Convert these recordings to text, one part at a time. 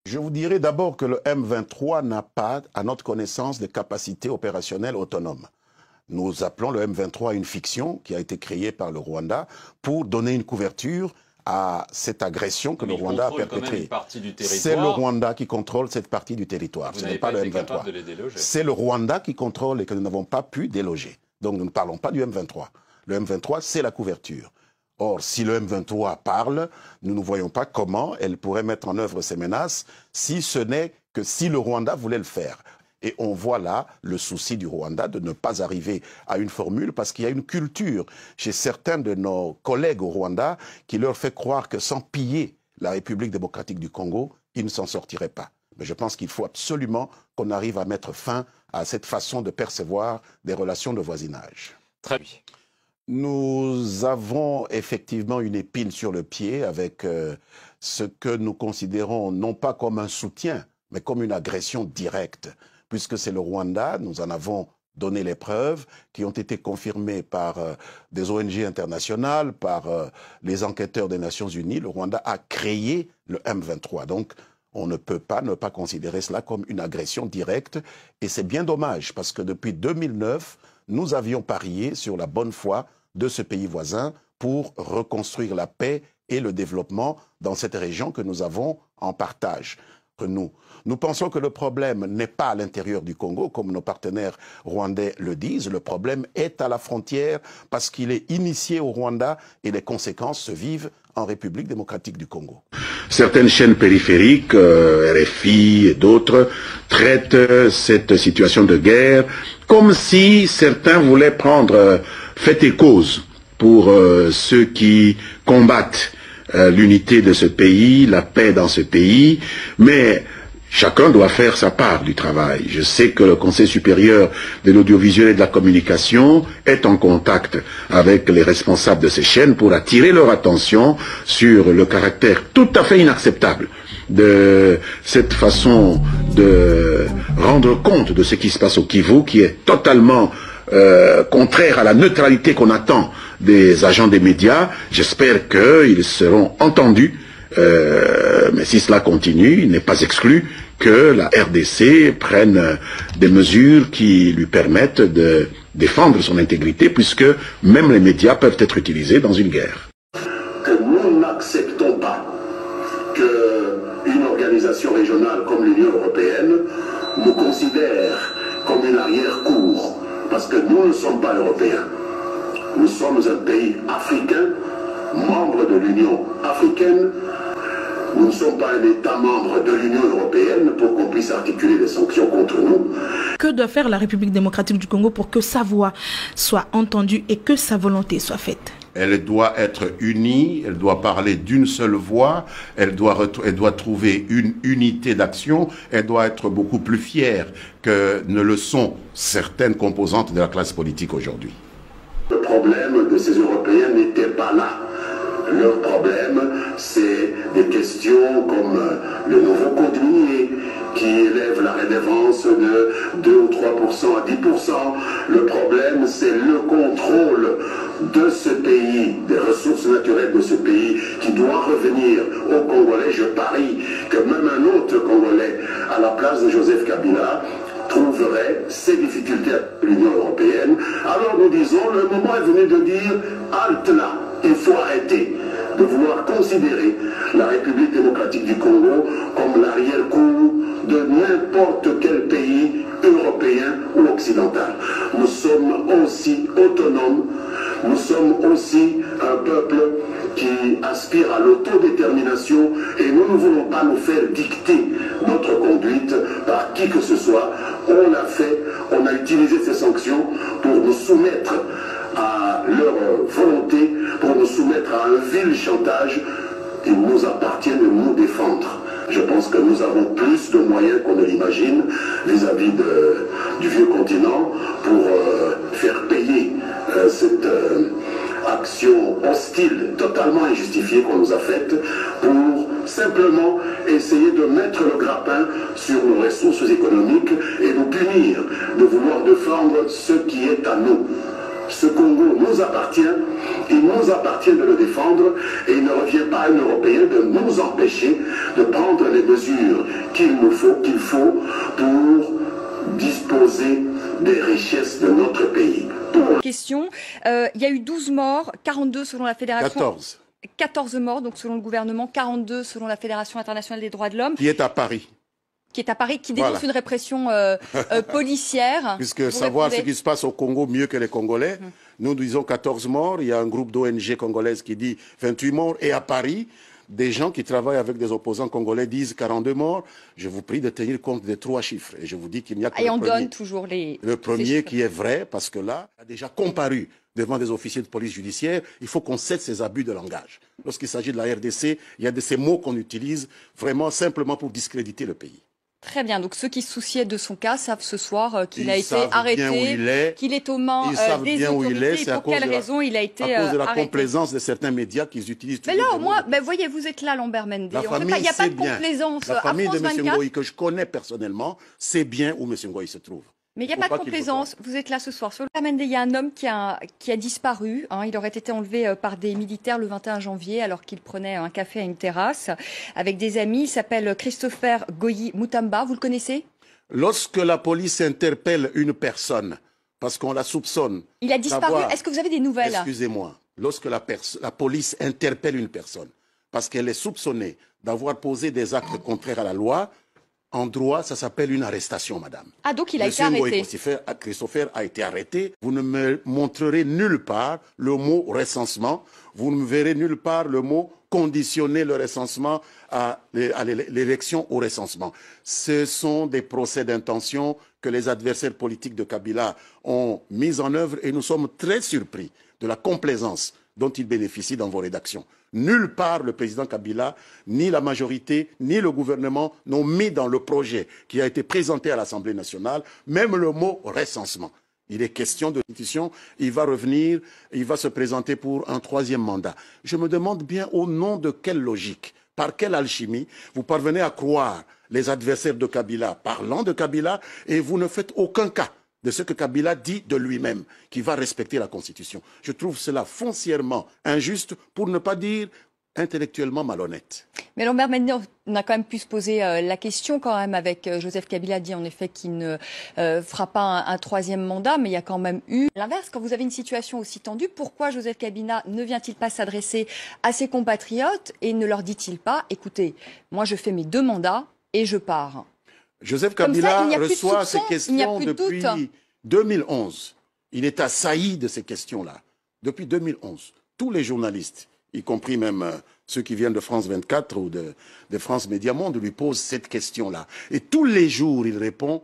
Je vous dirais d'abord que le M23 n'a pas, à notre connaissance, de capacité opérationnelle autonome. Nous appelons le M23 une fiction qui a été créée par le Rwanda pour donner une couverture à cette agression que le Rwanda a perpétrée. C'est le Rwanda qui contrôle cette partie du territoire. Ce n'est pas le M23. C'est le Rwanda qui contrôle et que nous n'avons pas pu déloger. Donc nous ne parlons pas du M23. Le M23, c'est la couverture. Or, si le M23 parle, nous ne voyons pas comment elle pourrait mettre en œuvre ces menaces si ce n'est que si le Rwanda voulait le faire. Et on voit là le souci du Rwanda de ne pas arriver à une formule parce qu'il y a une culture chez certains de nos collègues au Rwanda qui leur fait croire que sans piller la République démocratique du Congo, ils ne s'en sortiraient pas. Mais je pense qu'il faut absolument qu'on arrive à mettre fin à cette façon de percevoir des relations de voisinage. Très bien. Nous avons effectivement une épine sur le pied avec ce que nous considérons non pas comme un soutien, mais comme une agression directe. Puisque c'est le Rwanda, nous en avons donné les preuves qui ont été confirmées par des ONG internationales, par les enquêteurs des Nations Unies. Le Rwanda a créé le M23. Donc, on ne peut pas ne pas considérer cela comme une agression directe. Et c'est bien dommage, parce que depuis 2009, nous avions parié sur la bonne foi de ce pays voisin pour reconstruire la paix et le développement dans cette région que nous avons en partage. Nous pensons que le problème n'est pas à l'intérieur du Congo, comme nos partenaires rwandais le disent. Le problème est à la frontière parce qu'il est initié au Rwanda et les conséquences se vivent en République démocratique du Congo. Certaines chaînes périphériques, RFI et d'autres, traitent cette situation de guerre comme si certains voulaient prendre fait et cause pour ceux qui combattent l'unité de ce pays, la paix dans ce pays, mais chacun doit faire sa part du travail. Je sais que le Conseil supérieur de l'audiovisuel et de la communication est en contact avec les responsables de ces chaînes pour attirer leur attention sur le caractère tout à fait inacceptable de cette façon de rendre compte de ce qui se passe au Kivu, qui est totalement contraire à la neutralité qu'on attend des agents des médias. J'espère qu'ils seront entendus, mais si cela continue, il n'est pas exclu que la RDC prenne des mesures qui lui permettent de défendre son intégrité, puisque même les médias peuvent être utilisés dans une guerre. Que nous n'acceptons pas qu'une organisation régionale comme l'Union européenne nous considère comme une arrière-cour, parce que nous ne sommes pas européens. Nous sommes un pays africain, membre de l'Union africaine. Nous ne sommes pas un État membre de l'Union européenne pour qu'on puisse articuler des sanctions contre nous. Que doit faire la République démocratique du Congo pour que sa voix soit entendue et que sa volonté soit faite? Elle doit être unie, elle doit parler d'une seule voix, elle doit trouver une unité d'action, elle doit être beaucoup plus fière que ne le sont certaines composantes de la classe politique aujourd'hui. Le problème de ces Européens n'était pas là. Leur problème, c'est des questions comme le nouveau code minier qui élève la redevance de 2 ou 3% à 10%. Le problème, c'est le contrôle de ce pays, des ressources naturelles de ce pays qui doit revenir aux Congolais. Je parie que même un autre Congolais à la place de Joseph Kabila trouverait ces difficultés à l'Union européenne. Alors nous disons, le moment est venu de dire halte là, il faut arrêter de vouloir considérer la République démocratique du Congo comme l'arrière-cour de n'importe quel pays européen ou occidental. Nous sommes aussi autonomes, nous sommes aussi un peuple qui aspire à l'autodétermination et nous ne voulons pas nous faire dicter notre conduite par qui que ce soit. On l'a fait, on a utilisé ces sanctions pour nous soumettre à leur volonté, pour nous soumettre à un vil chantage. Il nous appartient de nous défendre. Je pense que nous avons plus de moyens qu'on ne l'imagine vis-à-vis du vieux continent pour faire payer cette action hostile, totalement injustifiée qu'on nous a faite, pour simplement essayer de mettre le grappin sur nos ressources économiques et nous punir de vouloir défendre ce qui est à nous. Ce Congo nous appartient, il nous appartient de le défendre et il ne revient pas à un Européen de nous empêcher de prendre les mesures qu'il faut pour disposer des richesses de notre pays. Question, il y a eu 12 morts, 42 selon la Fédération... 14 morts, donc selon le gouvernement, 42 selon la Fédération internationale des droits de l'homme. Qui est à Paris. Qui dénonce une répression policière. Puisque savoir ce qui se passe au Congo mieux que les Congolais, nous disons 14 morts, il y a un groupe d'ONG congolaise qui dit 28 morts, et à Paris, des gens qui travaillent avec des opposants congolais disent 42 morts. Je vous prie de tenir compte des 3 chiffres. Et je vous dis qu'il n'y a que le premier qui est vrai, parce que là, il a déjà comparu devant des officiers de police judiciaire. Il faut qu'on cesse ces abus de langage. Lorsqu'il s'agit de la RDC, il y a de ces mots qu'on utilise vraiment simplement pour discréditer le pays. Très bien, donc ceux qui se souciaient de son cas savent ce soir qu'il a été arrêté, qu'il est aux mains des autorités, et pour quelle raison il a été arrêté. À cause de la complaisance de certains médias qu'ils utilisent. Mais là, au moins, voyez, vous êtes là, Lambert Mende. Il n'y a pas de complaisance. La famille de M. Ngoï, que je connais personnellement, sait bien où M. Ngoï se trouve. Mais il n'y a pas de complaisance, vous êtes là ce soir. Sur Lambert Mende, il y a un homme qui a disparu. Il aurait été enlevé par des militaires le 21 janvier alors qu'il prenait un café à une terrasse avec des amis. Il s'appelle Christopher Goyi Mutamba, vous le connaissez? Lorsque la police interpelle une personne, parce qu'on la soupçonne... Il a disparu, est-ce que vous avez des nouvelles? Excusez-moi, lorsque la police interpelle une personne, parce qu'elle est soupçonnée d'avoir posé des actes contraires à la loi, en droit, ça s'appelle une arrestation, madame. Ah, donc il a été arrêté. Christopher a été arrêté. Vous ne me montrerez nulle part le mot recensement. Vous ne me verrez nulle part le mot conditionner le recensement à l'élection au recensement. Ce sont des procès d'intention que les adversaires politiques de Kabila ont mis en œuvre et nous sommes très surpris de la complaisance dont ils bénéficient dans vos rédactions. Nulle part le président Kabila, ni la majorité, ni le gouvernement n'ont mis dans le projet qui a été présenté à l'Assemblée nationale, même le mot recensement. Il est question de constitution, il va revenir, il va se présenter pour un 3e mandat. Je me demande bien au nom de quelle logique, par quelle alchimie, vous parvenez à croire les adversaires de Kabila parlant de Kabila et vous ne faites aucun cas de ce que Kabila dit de lui-même, qui va respecter la Constitution. Je trouve cela foncièrement injuste, pour ne pas dire intellectuellement malhonnête. Mais Lambert Mende, on a quand même pu se poser la question quand même avec Joseph Kabila dit en effet qu'il ne fera pas un 3e mandat, mais il y a quand même eu l'inverse. Quand vous avez une situation aussi tendue, pourquoi Joseph Kabila ne vient-il pas s'adresser à ses compatriotes et ne leur dit-il pas, écoutez, moi je fais mes 2 mandats et je pars? Joseph Kabila reçoit ces questions depuis 2011. Il est assailli de ces questions-là. Depuis 2011, tous les journalistes, y compris même ceux qui viennent de France 24 ou de France Média Monde, lui posent cette question-là. Et tous les jours, il répond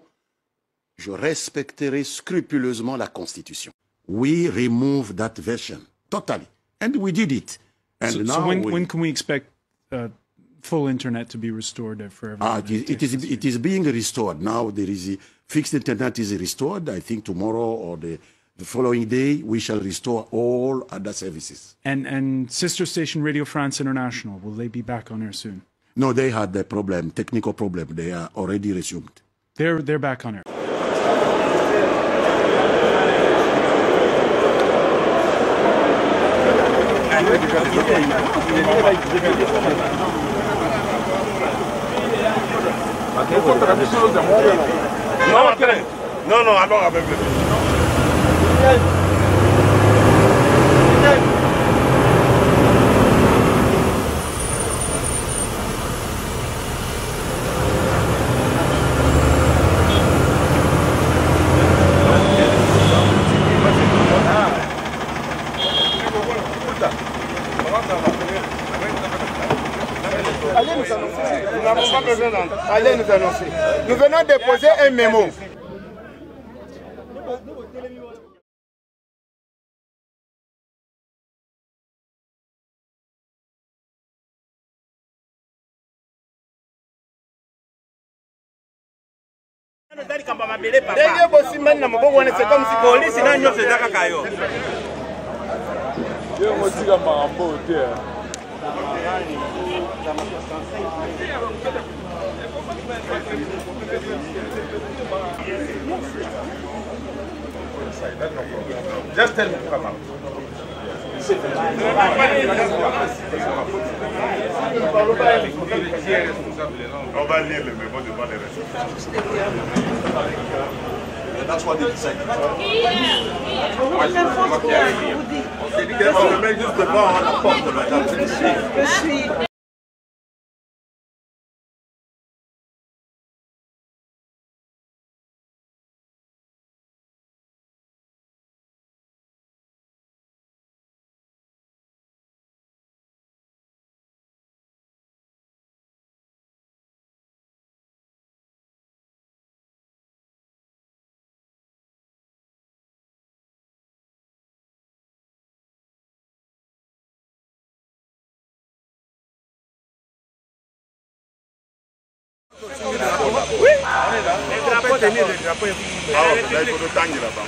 « Je respecterai scrupuleusement la Constitution. We remove that version. Totally. And we did it. And so when can we expect full internet to be restored for everyone? It is being restored. Now there is fixed internet is restored. I think tomorrow or the following day we shall restore all other services. And sister station Radio France International, will they be back on air soon? No, they had a problem, technical problem. They are already resumed. They're back on air. Non, allons avec le... Nous n'avons pas besoin d'aller nous annoncer. Nous venons déposer un mémo. C'est comme si police n'a pas fait ça. Just tell me to come out. On va lire le mémo devant les responsables. That's what they decided. On le met juste devant la porte, madame. Oui, le drapeau tenir le drapeau. Ah, il faut le temps là-bas.